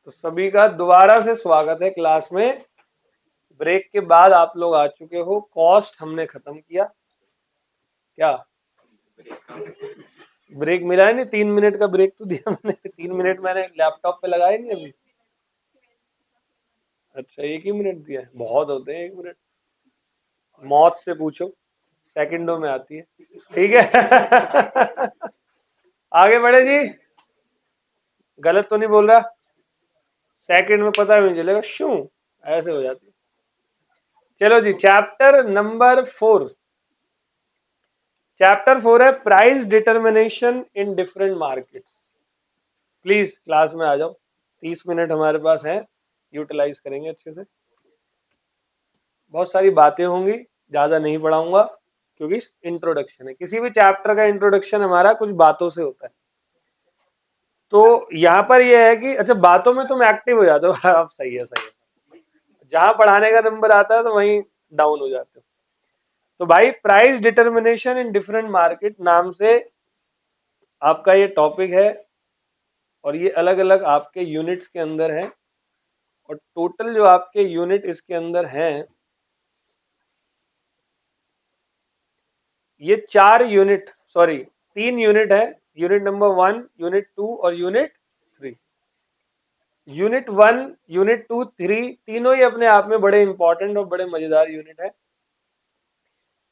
तो सभी का दोबारा से स्वागत है क्लास में। ब्रेक के बाद आप लोग आ चुके हो। कॉस्ट हमने खत्म किया। क्या ब्रेक मिला है? नहीं, 3 मिनट का ब्रेक तो दिया मैंने। 3 मिनट मैंने लैपटॉप पे लगाए नहीं अभी। अच्छा, 1 ही मिनट दिया है, बहुत होते हैं 1 मिनट। मौत से पूछो, सेकंडों में आती है। ठीक है। आगे बढ़े जी। गलत तो नहीं बोल रहा? सेकंड में पता भी नहीं चलेगा शू, ऐसे हो जाती है। चलो जी, चैप्टर नंबर 4। चैप्टर 4 है price determination in different markets. Please class में आ जाओ। 30 मिनट हमारे पास है, यूटिलाइज करेंगे अच्छे से। बहुत सारी बातें होंगी, ज्यादा नहीं पढ़ाऊंगा क्योंकि इंट्रोडक्शन है। किसी भी चैप्टर का इंट्रोडक्शन हमारा कुछ बातों से होता है। तो यहाँ पर यह है कि अच्छा, बातों में तुम एक्टिव हो जाते हो। अब सही है, सही है। जहां पढ़ाने का नंबर आता है तो वहीं डाउन हो जाते हो। तो भाई, price determination in different market नाम से आपका ये टॉपिक है। और ये अलग अलग आपके यूनिट्स के अंदर है। और टोटल जो आपके यूनिट इसके अंदर हैं, ये 4 यूनिट, सॉरी 3 यूनिट है। यूनिट नंबर 1, यूनिट 2 और यूनिट 3। यूनिट 1, यूनिट 2, 3 तीनों ही अपने आप में बड़े इंपॉर्टेंट और बड़े मजेदार यूनिट है।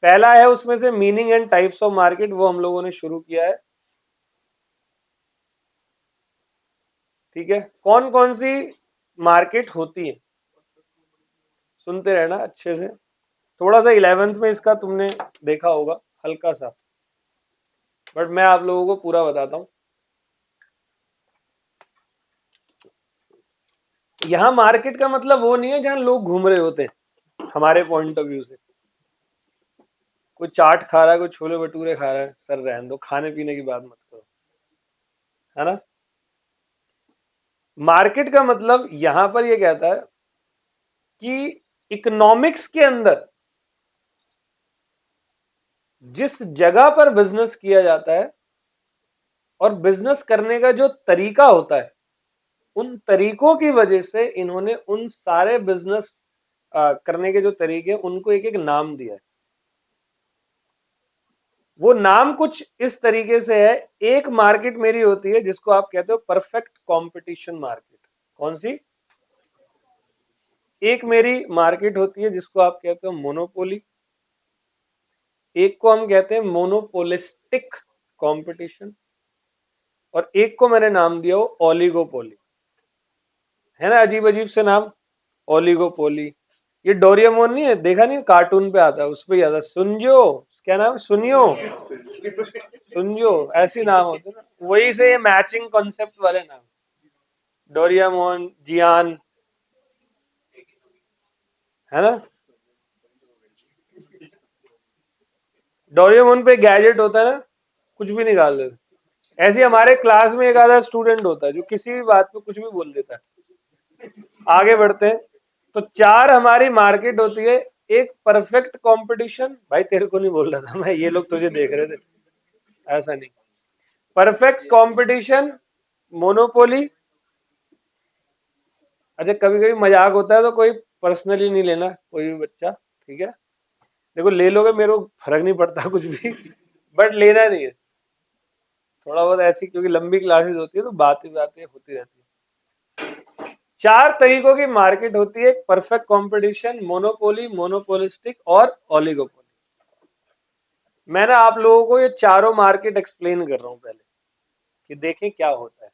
पहला है उसमें से meaning and types of market, वो हम लोगों ने शुरू किया है। ठीक है, कौन कौन सी मार्केट होती है, सुनते रहना अच्छे से। थोड़ा सा 11th में इसका तुमने देखा होगा हल्का सा, बट मैं आप लोगों को पूरा बताता हूँ। यहाँ मार्केट का मतलब वो नहीं है जहाँ लोग घूम रहे होते हैं। हमारे पॉइंट ऑफ व्यू से कोई चाट खा रहा है, कोई छोले भटूरे खा रहा है, सर रहने दो, खाने पीने की बात मत करो, है ना। मार्केट का मतलब यहां पर ये कहता है कि इकोनॉमिक्स के अंदर जिस जगह पर बिजनेस किया जाता है और बिजनेस करने का जो तरीका होता है, उन तरीकों की वजह से इन्होंने उन सारे बिजनेस करने के जो तरीके उनको एक एक नाम दिया है। वो नाम कुछ इस तरीके से है। एक मार्केट मेरी होती है जिसको आप कहते हो परफेक्ट कंपटीशन मार्केट। कौन सी? एक मेरी मार्केट होती है जिसको आप कहते हो मोनोपोली। एक को हम कहते हैं मोनोपोलिस्टिक कंपटीशन। और एक को मैंने नाम दिया हो ओलिगोपोली। है ना अजीब अजीब से नाम, ओलिगोपोली। ये डोरियमोन नहीं है, देखा नहीं, कार्टून पे आता है, उस पे ही आता है, सुनजो। क्या नाम है? सुनियो, सुनजो, ऐसे नाम होते हैं ना। वही से ये मैचिंग कॉन्सेप्ट वाले नाम, डोरियमोन, जियान, है ना। डोरियमोन पे गैजेट होता है ना, कुछ भी निकाल देते। ऐसे ही हमारे क्लास में एक आधा स्टूडेंट होता है जो किसी भी बात पे कुछ भी बोल देता है। आगे बढ़ते हैं। तो 4 हमारी मार्केट होती है। एक परफेक्ट कंपटीशन, भाई तेरे को नहीं बोल रहा था मैं, ये लोग तुझे देख रहे थे, ऐसा नहीं। Perfect competition, monopoly. अच्छा, कभी कभी मजाक होता है तो कोई पर्सनली नहीं लेना, कोई भी बच्चा, ठीक है। देखो, ले लोगे मेरे को फर्क नहीं पड़ता कुछ भी, बट लेना नहीं है। थोड़ा बहुत ऐसी, क्योंकि लंबी क्लासेस होती है तो बातें बातें होती रहती है। 4 तरीकों की मार्केट होती है, परफेक्ट कंपटीशन, मोनोपोली, मोनोपोलिस्टिक और ओलिगोपोली। मैं ना आप लोगों को ये चारों मार्केट एक्सप्लेन कर रहा हूं पहले, कि देखें क्या होता है।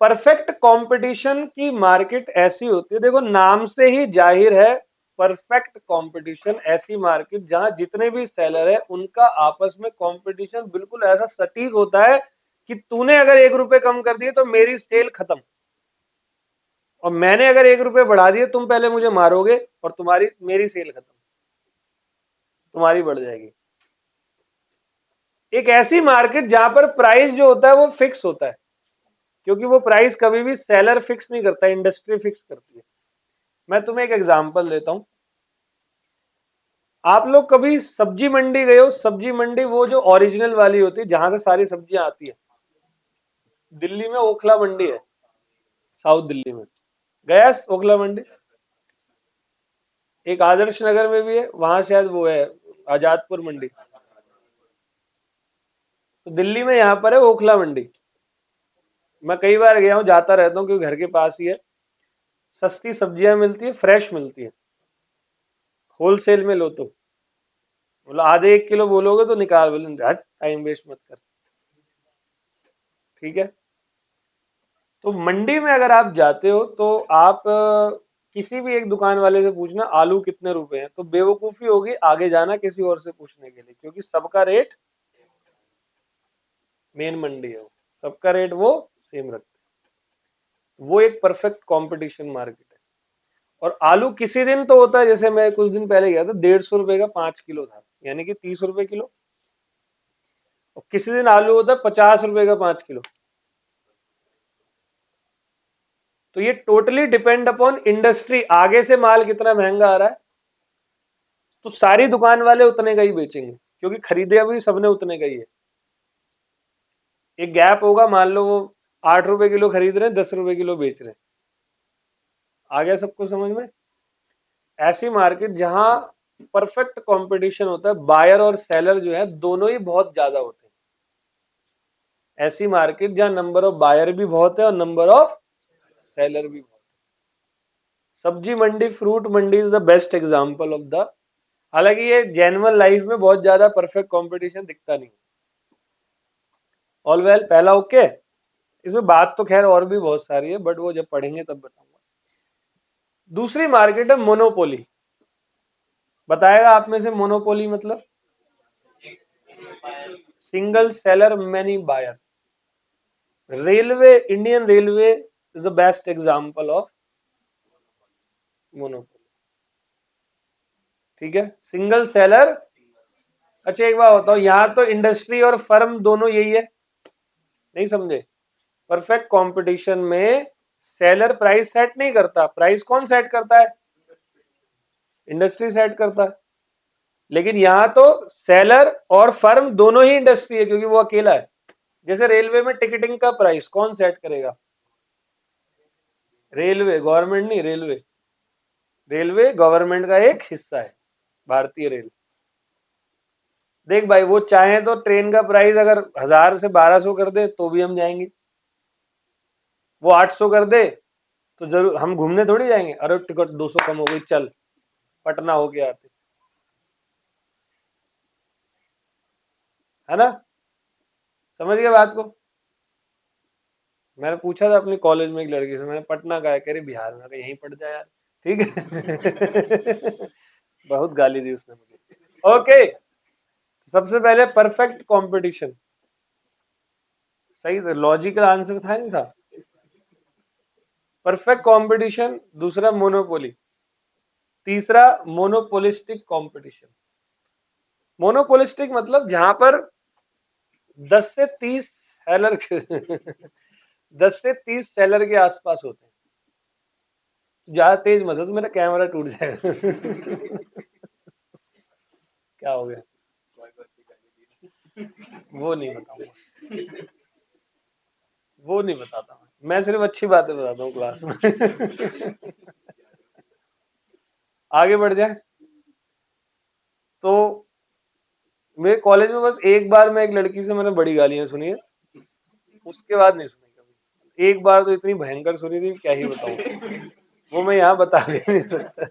परफेक्ट कंपटीशन की मार्केट ऐसी होती है, देखो नाम से ही जाहिर है, परफेक्ट कंपटीशन ऐसी मार्केट जहां जितने भी सेलर है उनका आपस में कंपटीशन बिल्कुल ऐसा सटीक होता है कि तूने अगर 1 रुपए कम कर दिए तो मेरी सेल खत्म, और मैंने अगर 1 रुपए बढ़ा दिए तुम पहले मुझे मारोगे और तुम्हारी मेरी सेल खत्म, तुम्हारी बढ़ जाएगी। एक ऐसी मार्केट जहां पर प्राइस जो होता है वो फिक्स होता है, क्योंकि वो प्राइस कभी भी सेलर फिक्स नहीं करता, इंडस्ट्री फिक्स करती है। मैं तुम्हें एक एग्जांपल देता हूं। आप लोग कभी सब्जी मंडी गए हो? सब्जी मंडी वो जो ओरिजिनल वाली होती है जहां से सारी सब्जियां आती है। दिल्ली में ओखला मंडी है, साउथ दिल्ली में। गया ओखला मंडी? एक आदर्श नगर में भी है, वहां शायद वो है आजादपुर मंडी। तो दिल्ली में यहाँ पर है ओखला मंडी। मैं कई बार गया हूँ, जाता रहता हूँ क्योंकि घर के पास ही है। सस्ती सब्जियां मिलती है, फ्रेश मिलती है। होलसेल में लो तो बोलो आधे 1 किलो बोलोगे तो निकाल, बोले हट टाइम वेस्ट मत कर। ठीक है। तो मंडी में अगर आप जाते हो तो आप किसी भी एक दुकान वाले से पूछना आलू कितने रुपए हैं, तो बेवकूफी होगी आगे जाना किसी और से पूछने के लिए, क्योंकि सबका रेट, मेन मंडी है वो, सबका रेट वो सेम रखते हैं। वो एक परफेक्ट कंपटीशन मार्केट है। और आलू किसी दिन तो होता है, जैसे मैं कुछ दिन पहले गया था, 150 रुपए का 5 किलो था, यानी कि 30 रुपए किलो। और किसी दिन आलू होता है 50 रुपए का 5 किलो। तो ये टोटली डिपेंड अपॉन इंडस्ट्री, आगे से माल कितना महंगा आ रहा है, तो सारी दुकान वाले उतने का ही बेचेंगे, क्योंकि खरीदे अभी सबने उतने का ही है। एक गैप होगा, मान लो वो 8 रुपए किलो खरीद रहे हैं, 10 रुपए किलो बेच रहे हैं। आ गया सबको समझ में? ऐसी मार्केट जहां परफेक्ट कंपटीशन होता है, बायर और सेलर जो है दोनों ही बहुत ज्यादा होते हैं। ऐसी मार्केट जहां नंबर ऑफ बायर भी बहुत है और नंबर ऑफ सेलर भी बहुत है। सब्जी मंडी, फ्रूट मंडी is the best example of the, हालांकि ये जेन्युइन लाइफ में बहुत ज्यादा परफेक्ट कंपटीशन दिखता नहीं। ऑल वेल, पहला ओके। इसमें बात तो खैर और भी बहुत सारी है, बट वो जब पढ़ेंगे तब बताऊंगा। दूसरी मार्केट है मोनोपोली। बताएगा आप में से मोनोपोली मतलब? Single seller many buyer. Railway, Indian railway is the best example of monopoly. ठीक है, सिंगल सेलर। अच्छा एक बात बताओ, यहां तो इंडस्ट्री और फर्म दोनों यही है, नहीं समझे? परफेक्ट कंपटीशन में सेलर प्राइस सेट नहीं करता, प्राइस कौन सेट करता है? इंडस्ट्री सेट करता है। लेकिन यहां तो सेलर और फर्म दोनों ही इंडस्ट्री है, क्योंकि वो अकेला है। जैसे रेलवे में टिकटिंग का प्राइस कौन सेट करेगा? रेलवे, गवर्नमेंट नहीं, रेलवे। रेलवे गवर्नमेंट का एक हिस्सा है, भारतीय रेल। देख भाई, वो चाहे तो ट्रेन का प्राइस अगर 1000 से 1200 कर दे तो भी हम जाएंगे। वो 800 कर दे तो जरूर हम घूमने थोड़ी जाएंगे, अरे टिकट 200 कम हो गई, चल पटना होके आते। है ना? समझ गए बात को? मैंने पूछा था अपनी कॉलेज में एक लड़की से, मैंने पटना का है, कह रही बिहार में, यहीं पढ़ जाए यार। ठीक है। बहुत गाली दी उसने मुझे। ओके, सबसे पहले परफेक्ट कंपटीशन। सही था, लॉजिकल आंसर था नहीं था? परफेक्ट कंपटीशन, दूसरा मोनोपोली, तीसरा मोनोपोलिस्टिक कंपटीशन। मोनोपोलिस्टिक मतलब जहां पर 10 से 30 सेलर 10 से 30 सेलर के आसपास होते हैं। ज्यादा तेज मत हंस, मेरा कैमरा टूट जाएगा। क्या हो गया? वो नहीं बताऊंगा, वो नहीं बताता मैं सिर्फ अच्छी बातें बताता हूँ क्लास में। आगे बढ़ जाए तो, मेरे कॉलेज में बस एक बार मैं एक लड़की से मैंने बड़ी गालियां सुनी है, उसके बाद नहीं सुनी कभी। एक बार तो इतनी भयंकर सुनी थी, क्या ही बताऊं, वो मैं यहाँ बता भी नहीं सकता।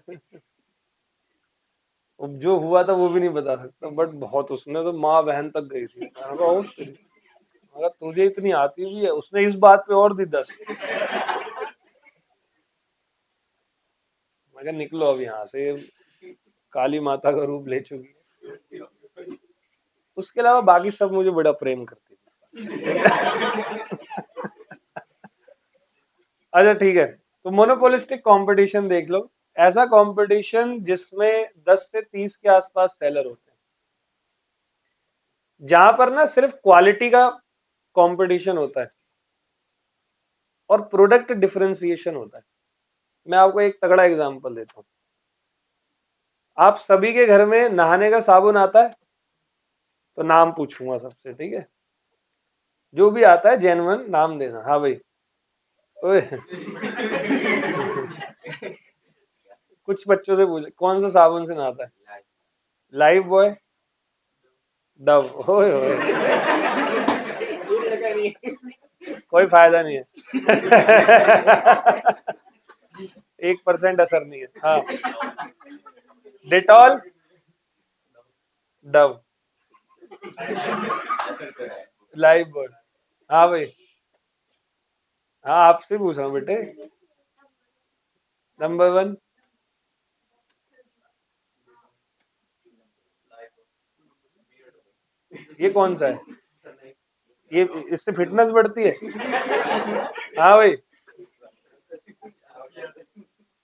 अब जो हुआ था वो भी नहीं बता सकता, बट बहुत, उसने तो माँ बहन तक गई थी। मैंने कहा, "ओ तेरी, अगर तुझे इतनी आती भी है।" उसने इस बात पे और दी 10। मैं कहा निकलो अब यहाँ से, काली माता का रूप ले चुकी है। उसके अलावा बाकी सब मुझे बड़ा प्रेम करती थी। अच्छा ठीक है, तो मोनोपोलिस्टिक कंपटीशन देख लो। ऐसा कंपटीशन जिसमें 10 से 30 के आसपास सेलर होते हैं, जहां पर ना सिर्फ क्वालिटी का कंपटीशन होता है और प्रोडक्ट डिफरेंशिएशन होता है। मैं आपको एक तगड़ा एग्जांपल देता हूँ। आप सभी के घर में नहाने का साबुन आता है, तो नाम पूछूंगा सबसे, ठीक है? जो भी आता है जेन्युइन नाम देना, हाँ भाई। ओए कुछ बच्चों से पूछ कौन सा साबुन से नहाता है। लाइफ बॉय, डव, ओए ओए कोई फायदा नहीं है। 1% असर नहीं है। हाँ, डिटॉल, डव, लाइफ बॉय। हाँ भाई, हाँ आपसे पूछ रहा हूँ बेटे। नंबर वन, ये कौन सा है? ये इससे फिटनेस बढ़ती है। हाँ भाई,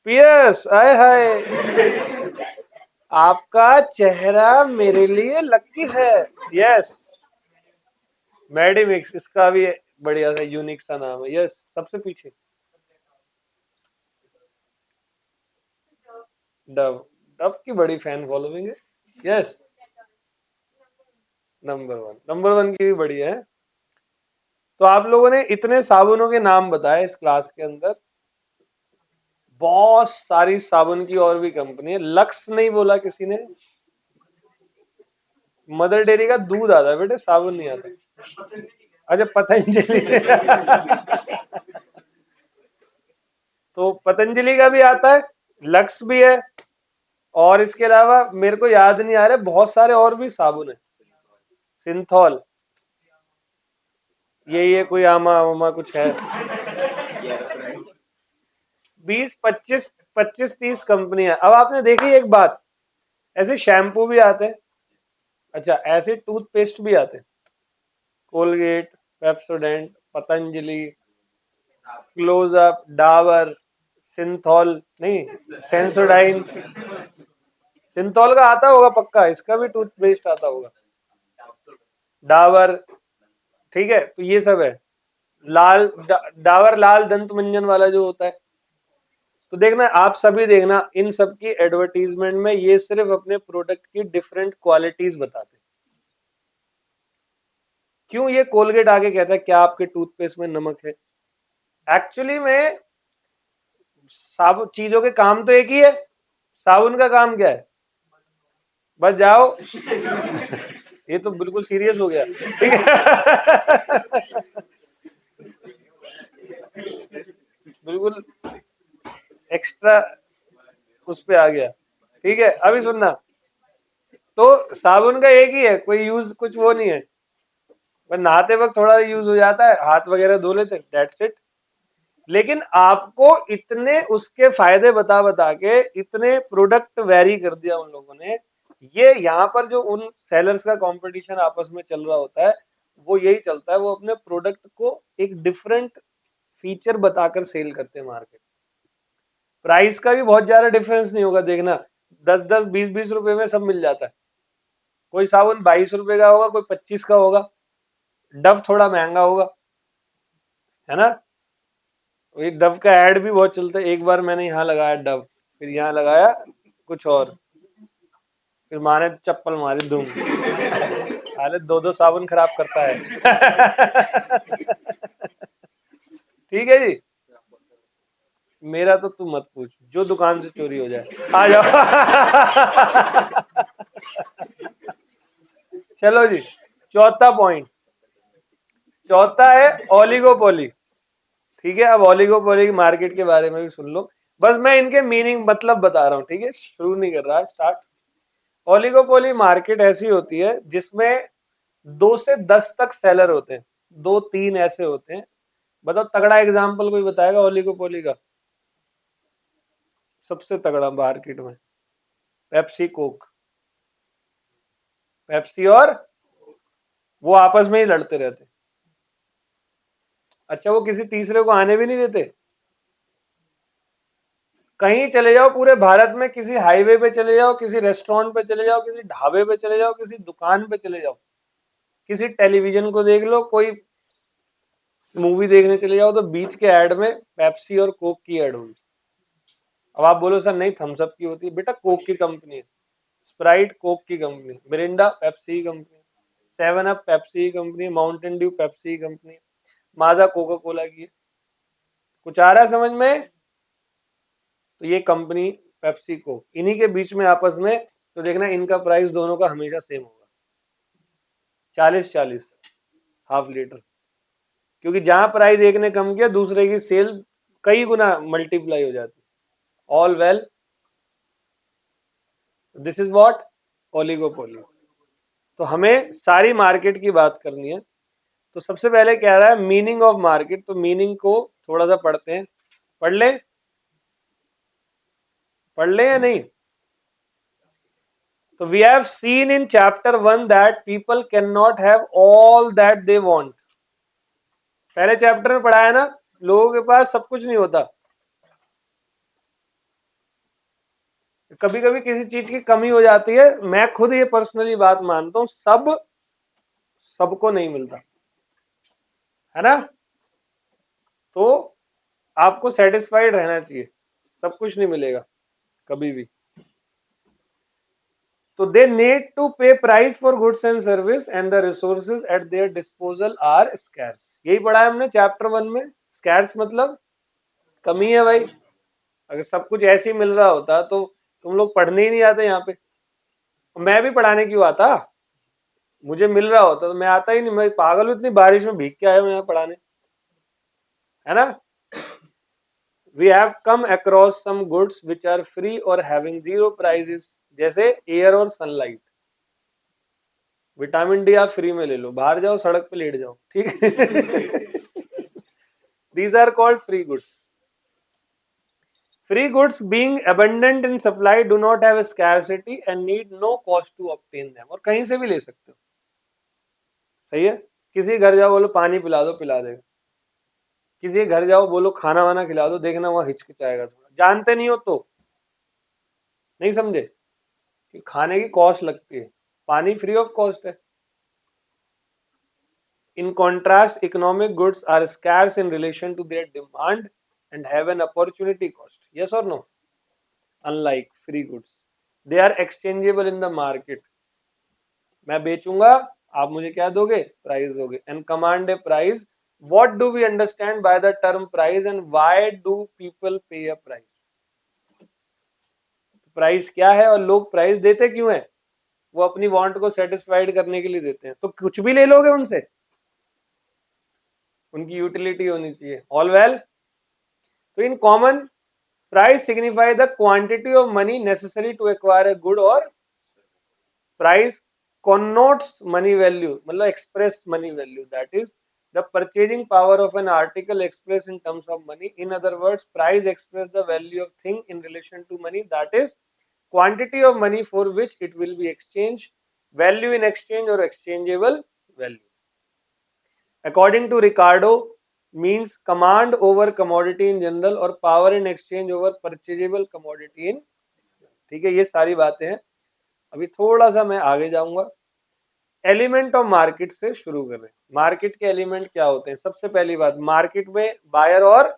पियर्स, आय हाय, आपका चेहरा मेरे लिए लकी है। यस, मेडिमिक्स, इसका भी बढ़िया सा यूनिक सा नाम है। यस, सबसे पीछे डव, डव की बड़ी फैन फॉलोइंग है। Yes, number one, number one की भी बढ़िया है। तो आप लोगों ने इतने साबुनों के नाम बताए इस क्लास के अंदर। बहुत सारी साबुन की और भी कंपनी है। लक्स नहीं बोला किसी ने। मदर डेयरी का दूध आता है बेटे, साबुन नहीं आता। अच्छा, पतंजलि तो पतंजलि का भी आता है, लक्स भी है, और इसके अलावा मेरे को याद नहीं आ रहा, बहुत सारे और भी साबुन है। सिंथॉल, ये कोई आमा वामा कुछ है। 20 25 25 30 कंपनियां। अब आपने देखी एक बात, ऐसे शैम्पू भी आते हैं। अच्छा, ऐसे टूथपेस्ट भी आते हैं। Colgate, Pepsodent, Patanjali, Closeup, Dabur, Cinthol नहीं, सेंसोडाइन। सिंथॉल का आता होगा पक्का, इसका भी टूथपेस्ट आता होगा। डाबर, ठीक है, तो ये सब है। डाबर लाल दंत मंजन वाला जो होता है। तो देखना, आप सभी देखना, इन सब की एडवर्टीजमेंट में ये सिर्फ अपने प्रोडक्ट की डिफरेंट क्वालिटीज बताते हैं। क्यों ये कोलगेट आगे कहता है क्या आपके टूथपेस्ट में नमक है? एक्चुअली में साबुन चीजों के काम तो एक ही है। साबुन का काम क्या है? बस जाओ। ये तो बिल्कुल सीरियस हो गया, ठीक है। बिल्कुल एक्स्ट्रा उस पे आ गया। ठीक है, अभी सुनना। तो साबुन का एक ही है, कोई यूज कुछ वो नहीं है। बस नहाते वक्त थोड़ा यूज हो जाता है, हाथ वगैरह धो लेते, दैट्स इट। लेकिन आपको इतने उसके फायदे बता बता के इतने प्रोडक्ट वेरी कर दिया उन लोगों ने। ये यहाँ पर जो उन सेलर्स का कंपटीशन आपस में चल रहा होता है, वो यही चलता है। वो अपने प्रोडक्ट को एक डिफरेंट फीचर बताकर सेल करते हैं मार्केट। प्राइस का भी बहुत ज्यादा डिफरेंस नहीं होगा, देखना। 10 10 20 20 रुपए में सब मिल जाता है। कोई साबुन 22 रुपए का होगा, कोई 25 का होगा। डव थोड़ा महंगा होगा, है ना। ये डव का एड भी बहुत चलता है। एक बार मैंने यहाँ लगाया डव, फिर यहाँ लगाया कुछ और, फिर माँ ने चप्पल मारी धूम। हाले दो दो साबुन खराब करता है। ठीक है जी। मेरा तो तू मत पूछ, जो दुकान से चोरी हो जाए आ जाओ। चलो जी, चौथा पॉइंट। चौथा है ओलिगोपोली। ठीक है, अब ओलिगोपोली की मार्केट के बारे में भी सुन लो। बस मैं इनके मीनिंग मतलब बता रहा हूँ, ठीक है, शुरू नहीं कर रहा, स्टार्ट। ओलिगोपोली मार्केट ऐसी होती है जिसमें 2 से 10 तक सेलर होते हैं। 2 3 ऐसे होते हैं। बताओ, तगड़ा एग्जाम्पल कोई बताएगा ओलिगोपोली का? सबसे तगड़ा मार्केट में पेप्सी कोक। पेप्सी और वो आपस में ही लड़ते रहते। अच्छा, वो किसी तीसरे को आने भी नहीं देते। कहीं चले जाओ पूरे भारत में, किसी हाईवे पे चले जाओ, किसी रेस्टोरेंट पे चले जाओ, किसी ढाबे पे चले जाओ, किसी दुकान पे चले जाओ, किसी टेलीविजन को देख लो, कोई मूवी देखने चले जाओ, तो बीच के ऐड में पेप्सी और कोक की ऐड होगी। अब आप बोलो सर नहीं, थम्स अप की होती है। बेटा कोक की कंपनी है। स्प्राइट कोक की कंपनी, मिरिंडा पेप्सी की कंपनी, सेवन अप पेप्सी की कंपनी, माउंटेन ड्यू पेप्सी की कंपनी, माजा कोका कोला की है। कुछ आ रहा है समझ में? तो ये कंपनी पेप्सी को इन्हीं के बीच में आपस में, तो देखना इनका प्राइस दोनों का हमेशा सेम होगा, 40-40 हाफ लीटर। क्योंकि जहां प्राइस एक ने कम किया दूसरे की सेल कई गुना मल्टीप्लाई हो जाती। All well, this is what, oligopoly. तो हमें सारी मार्केट की बात करनी है। तो सबसे पहले कह रहा है मीनिंग ऑफ मार्केट, तो मीनिंग को थोड़ा सा पढ़ते हैं। पढ़ ले, पढ़ ले या नहीं? तो we have seen in chapter 1 that people can not have all that they want. पहले चैप्टर में पढ़ा है ना, लोगों के पास सब कुछ नहीं होता। कभी कभी किसी चीज की कमी हो जाती है। मैं खुद ये पर्सनली बात मानता हूं, सबको नहीं मिलता है ना। तो आपको सेटिस्फाइड रहना चाहिए, सब कुछ नहीं मिलेगा कभी भी। तो they need to pay price for goods and service and the resources at their disposal are scarce. यही पढ़ा है हमने चैप्टर 1 में। स्कैर्स मतलब कमी है भाई। अगर सब कुछ ऐसे ही मिल रहा होता तो तुम लोग पढ़ने ही नहीं आते यहाँ पे। मैं भी पढ़ाने क्यों आता? मुझे मिल रहा होता तो मैं आता ही नहीं। मैं पागल हूँ, इतनी बारिश में भीग के आया हूँ यहाँ पढ़ाने, है ना। We have come across some goods which are free और हैविंग जीरो प्राइसेस, जैसे एयर और सनलाइट। विटामिन डी आप फ्री में ले लो, बाहर जाओ सड़क पे लेट जाओ, ठीक है। These are called free goods. Free goods being abundant in supply do not have a scarcity and need no cost to obtain them। और कहीं से भी ले सकते हो, सही है। किसी घर जाओ बोलो पानी पिला दो, पिला देगा। किसी के घर जाओ बोलो खाना वाना खिला दो, देखना वहां हिचकिचाएगा थोड़ा, जानते नहीं हो तो। नहीं समझे कि खाने की कॉस्ट लगती है, पानी फ्री ऑफ कॉस्ट है। In contrast, economic goods are scarce in relation to their demand and have an opportunity cost. Yes or no? Unlike free goods, they are exchangeable in the market। मैं बेचूंगा, आप मुझे क्या दोगे? Price दोगे। And command a price. What do we understand by the term price and why do people pay a price? Price क्या है और लोग प्राइस देते क्यों है? वो अपनी वांट को सेटिस्फाइड करने के लिए देते हैं। तो कुछ भी ले लोगे उनसे, उनकी यूटिलिटी होनी चाहिए। All well. तो in common, price signify the quantity of money necessary to acquire a good, और प्राइस connotes money value, मतलब express money value, that is the purchasing power of an article expressed in terms of money। In other words, price express the value of thing in relation to money, that is quantity of money for which it will be exchanged, value in exchange or exchangeable value। According to Ricardo, means command over commodity in general और power in exchange over purchasable commodity in। ठीक है, ये सारी बातें हैं। अभी थोड़ा सा मैं आगे जाऊंगा। एलिमेंट ऑफ मार्केट से शुरू कर रहे हैं। मार्केट के एलिमेंट क्या होते हैं? सबसे पहली बात, मार्केट में बायर और,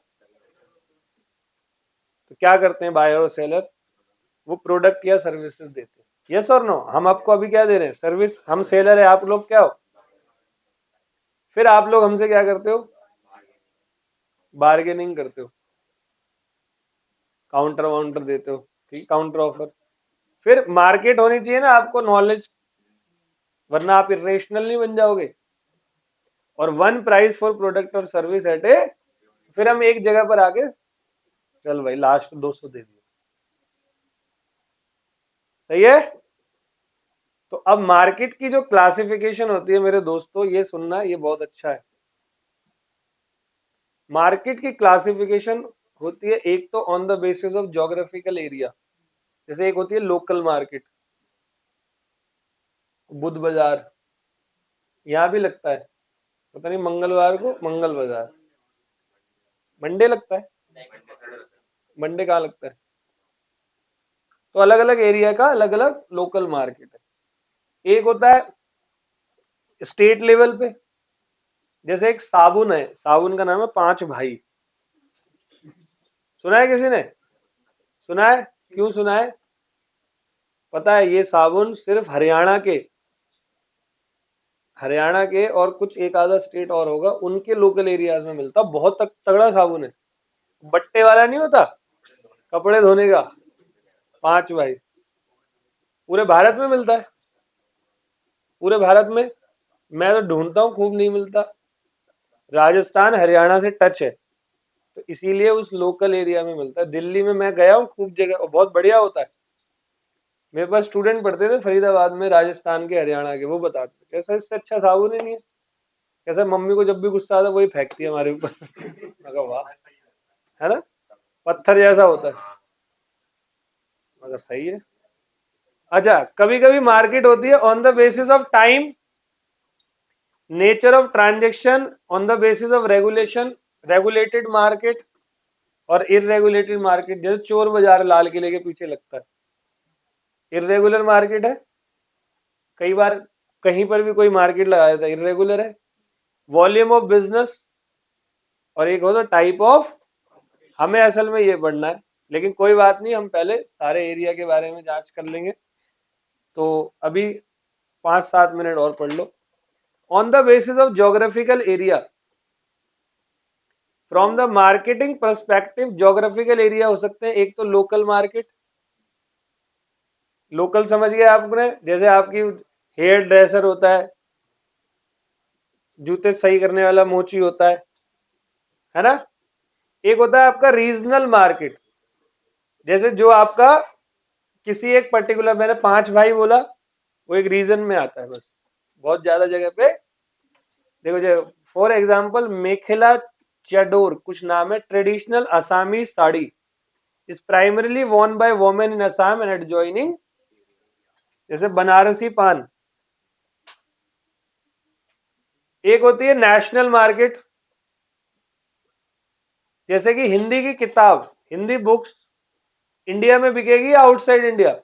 तो क्या करते हैं बायर और सेलर? वो प्रोडक्ट या सर्विसेज देते हैं। यस और नो? हम आपको अभी क्या दे रहे हैं? सर्विस। हम सेलर है, आप लोग क्या हो? फिर आप लोग हमसे क्या करते हो? बार्गेनिंग करते हो, काउंटर वाउंटर देते हो, ठीक, काउंटर ऑफर। फिर मार्केट होनी चाहिए ना आपको, नॉलेज, वरना आप इरेशनल नहीं बन जाओगे। और वन प्राइस फॉर प्रोडक्ट और सर्विस एट ए, फिर हम एक जगह पर आके, चल भाई लास्ट 200 दे दिया, सही है। तो अब मार्केट की जो क्लासिफिकेशन होती है मेरे दोस्तों, ये सुनना, ये बहुत अच्छा है। मार्केट की क्लासिफिकेशन होती है एक तो on the basis of geographical area, जैसे एक होती है लोकल मार्केट, बुध बाजार, यहाँ भी लगता है, पता नहीं मंगलवार को मंगल बाजार, मंडे लगता है, मंडे कहाँ लगता है? तो अलग अलग एरिया का अलग अलग लोकल मार्केट है। एक होता है स्टेट लेवल पे, जैसे एक साबुन है, साबुन का नाम है पांच भाई। सुना है किसी ने? सुना है? क्यों सुना है? पता है ये साबुन सिर्फ हरियाणा के और कुछ एक आधा स्टेट और होगा, उनके लोकल एरियाज में मिलता, बहुत तगड़ा साबुन है। बट्टे वाला नहीं होता कपड़े धोने का, 5 भाई, पूरे भारत में मिलता है, पूरे भारत में। मैं तो ढूंढता हूँ, खूब नहीं मिलता। राजस्थान हरियाणा से टच है, तो इसीलिए उस लोकल एरिया में मिलता है। दिल्ली में मैं गया हूँ खूब जगह, और बहुत बढ़िया होता है। मेरे पास स्टूडेंट पढ़ते थे फरीदाबाद में, राजस्थान के हरियाणा के, वो बताते थे कैसा इससे अच्छा साबुन ही नहीं है। कैसा मम्मी को जब भी गुस्सा आता है वही फेंकती है हमारे ऊपर। मैं कहा वाह, है ना, पत्थर जैसा होता है। मगर सही है। अच्छा, कभी कभी मार्केट होती है on the basis of time, nature of transaction, on the basis of regulation, regulated market और इरेगुलेटेड मार्केट। जैसे चोर बाजार लाल किले के पीछे लगता है, इरेगुलर मार्केट है। कई बार कहीं पर भी कोई मार्केट लगा देता है, इरेगुलर है। वॉल्यूम ऑफ बिजनेस, और एक होता टाइप ऑफ। हमें असल में ये पढ़ना है, लेकिन कोई बात नहीं, हम पहले सारे एरिया के बारे में जांच कर लेंगे। तो अभी 5-7 मिनट और पढ़ लो। On the basis of geographical area, from the marketing perspective, geographical area हो सकते हैं एक तो लोकल मार्केट। लोकल समझ गए आपने, जैसे आपकी हेयर ड्रेसर होता है, जूते सही करने वाला मोची होता है ना। एक होता है आपका रीजनल मार्केट, जैसे जो आपका किसी एक पर्टिकुलर, मैंने 5 भाई बोला, वो एक रीजन में आता है बस, बहुत ज्यादा जगह पे। देखो जो फॉर एग्जाम्पल मेखला चाडोर कुछ नाम है, traditional Assamese sari, is primarily worn by women in Assam and adjoining. जैसे बनारसी पान। एक होती है नेशनल मार्केट, जैसे कि हिंदी की किताब, हिंदी बुक्स इंडिया में बिकेगी या आउटसाइड इंडिया।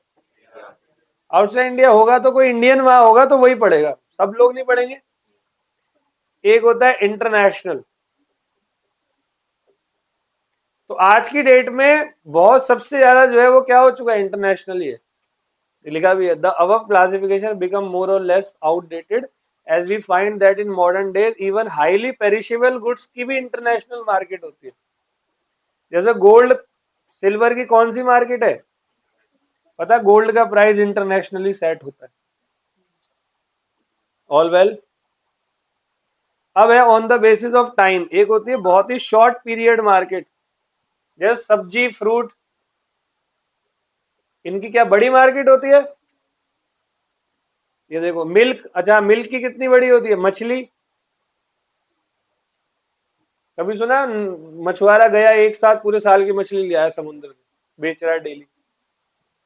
आउटसाइड इंडिया होगा तो कोई इंडियन वहां होगा तो वही पढ़ेगा, सब लोग नहीं पढ़ेंगे। एक होता है इंटरनेशनल। तो आज की डेट में बहुत सबसे ज्यादा जो है वो क्या हो चुका है, इंटरनेशनल ही है। लिखा भी है, the above classification become more और less outdated as we find that in modern days even highly perishable goods की भी इंटरनेशनल मार्केट होती है। जैसे गोल्ड सिल्वर की कौन सी मार्केट है, पता है, गोल्ड का प्राइस इंटरनेशनली सेट होता है। All well. अब है on the basis of time, एक होती है बहुत ही शॉर्ट पीरियड मार्केट, जैसे सब्जी फ्रूट, इनकी क्या बड़ी मार्केट होती है। ये देखो मिल्क, अच्छा मिल्क की कितनी बड़ी होती है। मछली, कभी सुना मछुआरा गया एक साथ पूरे साल की मछली ले आया समुद्र से, बेच रहा है डेली।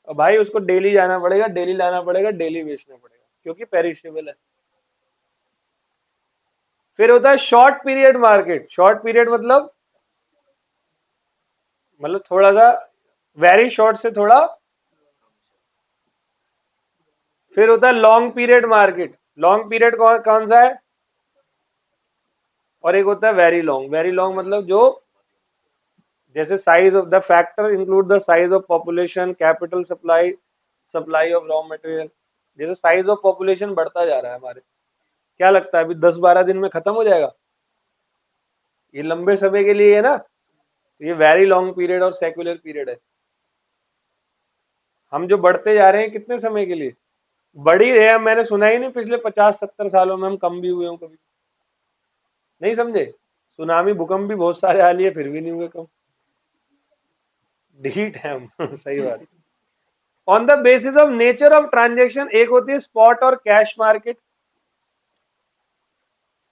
और भाई उसको डेली जाना पड़ेगा, डेली लाना पड़ेगा, डेली बेचना पड़ेगा, क्योंकि पेरिशेबल है। फिर होता है short period market. Short period मतलब थोड़ा सा, वेरी शॉर्ट से थोड़ा। फिर होता है long period market. Long period कौन कौन सा है। और एक होता है वेरी लॉन्ग। वेरी लॉन्ग मतलब जो, जैसे size of the factor include the size of population, capital supply, supply of raw material. जैसे साइज ऑफ पॉपुलेशन बढ़ता जा रहा है हमारे, क्या लगता है अभी 10-12 दिन में खत्म हो जाएगा। ये लंबे समय के लिए है ना, तो ये वेरी लॉन्ग पीरियड और सेक्युलर पीरियड है। हम जो बढ़ते जा रहे हैं कितने समय के लिए, बढ़ ही रहे हैं। मैंने सुना ही नहीं पिछले 50-70 सालों में हम कम भी हुए हों कभी, नहीं समझे। सुनामी भूकंप भी बहुत सारे आ लिए, फिर भी नहीं हुए कम, ढीठ है हम। सही बात। On the basis of nature of transaction, एक होती है स्पॉट और कैश मार्केट।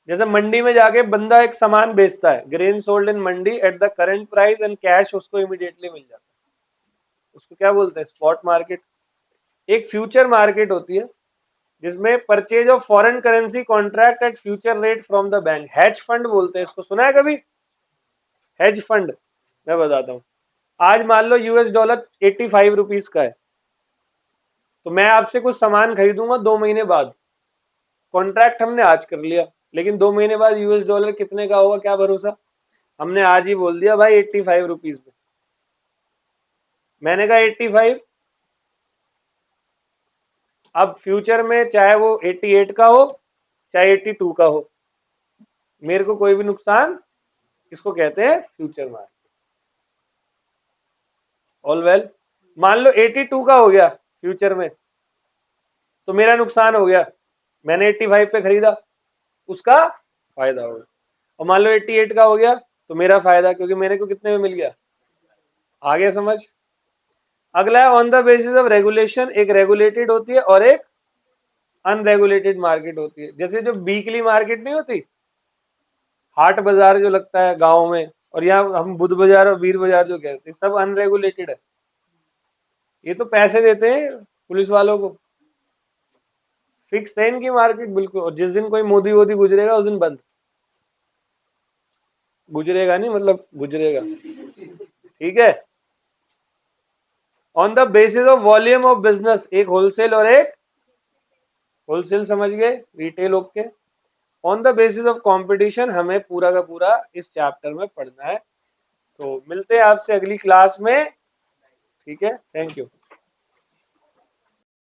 जैसे मंडी में जाके बंदा एक सामान बेचता है, grain sold in Mandi at the current price and cash उसको इमीडिएटली मिल जाता है, उसको क्या बोलते हैं, स्पॉट मार्केट। एक फ्यूचर मार्केट होती है, जिसमें purchase of foreign currency contract at future rate from the bank, hedge fund बोलते हैं इसको, सुना है कभी। हेज फंड, मैं बताता हूँ। आज मान लो US डॉलर 85 रुपीज का है, तो मैं आपसे कुछ सामान खरीदूंगा 2 महीने बाद, कॉन्ट्रैक्ट हमने आज कर लिया, लेकिन 2 महीने बाद US डॉलर कितने का होगा क्या भरोसा। हमने आज ही बोल दिया भाई 85 रुपीज में, मैंने कहा 85। अब फ्यूचर में चाहे वो 88 का हो, चाहे 82 का हो, मेरे को कोई भी नुकसान, इसको कहते हैं फ्यूचर मार्केट। All well. मान लो 82 का हो गया फ्यूचर में, तो मेरा नुकसान हो गया, मैंने 85 पे खरीदा, उसका फायदा होगा। और मान लो 88 का हो गया तो मेरा फायदा, क्योंकि मेरे को कितने में मिल गया। आ गया समझ। अगला है on the basis of regulation, एक रेगुलेटेड होती है और एक अनरेगुलेटेड मार्केट होती है। जैसे जो वीकली मार्केट नहीं होती, हाट बाजार जो लगता है गांव में, और यहाँ हम बुध बाजार और वीर बाजार जो कहते हैं, सब अनरेगुलेटेड है। ये तो पैसे देते हैं पुलिस वालों को, फिक्स है इनकी मार्केट बिल्कुल। और जिस दिन कोई मोदी वोदी गुजरेगा उस दिन बंद, गुजरेगा नहीं मतलब गुजरेगा, ठीक है। On the basis of volume of business, एक होलसेल और एक, होलसेल समझ गए, retail okay. On the basis of competition हमें पूरा का पूरा इस चैप्टर में पढ़ना है। तो मिलते हैं आपसे अगली क्लास में, ठीक है, थैंक यू।